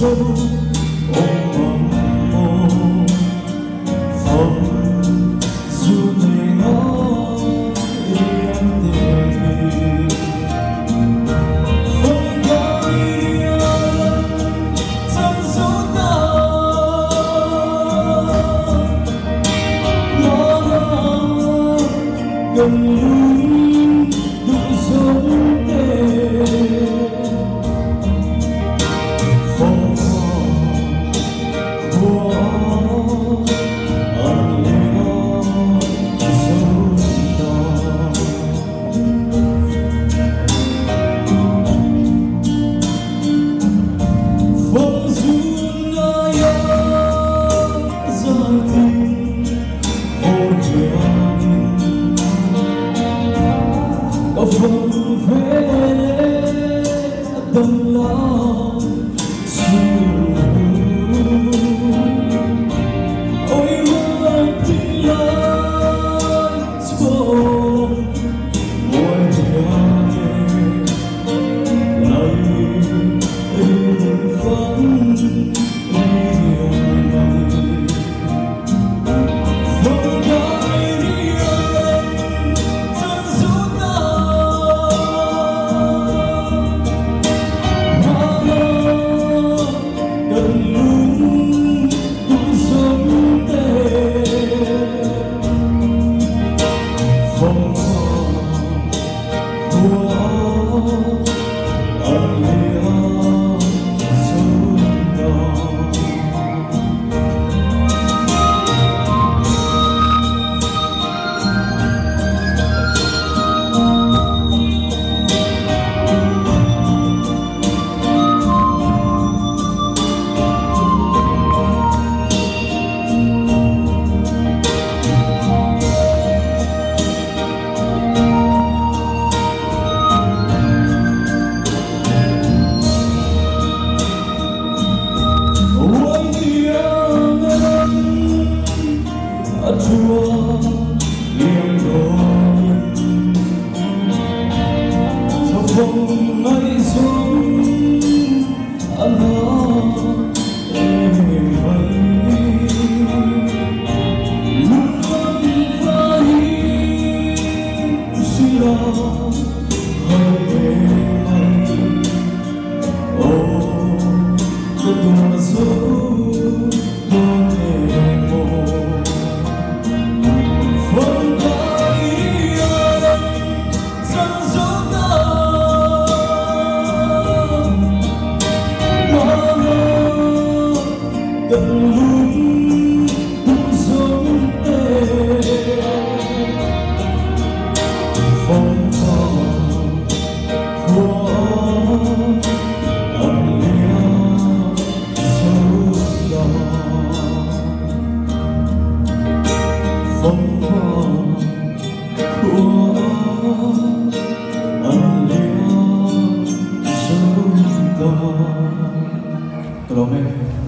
sâu ôm mộng mơ phong dù người nói em tìm phong có yêu trong gió tao nó gần lúc đủ sống tê phong phong về tâm lòng ôi mơ tình lời cho mỗi ngày lời vẫn Chúa yên ổn theo phong mây xuống ăn nó êm mây luôn vẫn phải suy lo hơi mây ô có tua dấu gần lúc cũng sống tê phong còn của âm liêu sâu lòng phong còn của âm liêu sâu lòng.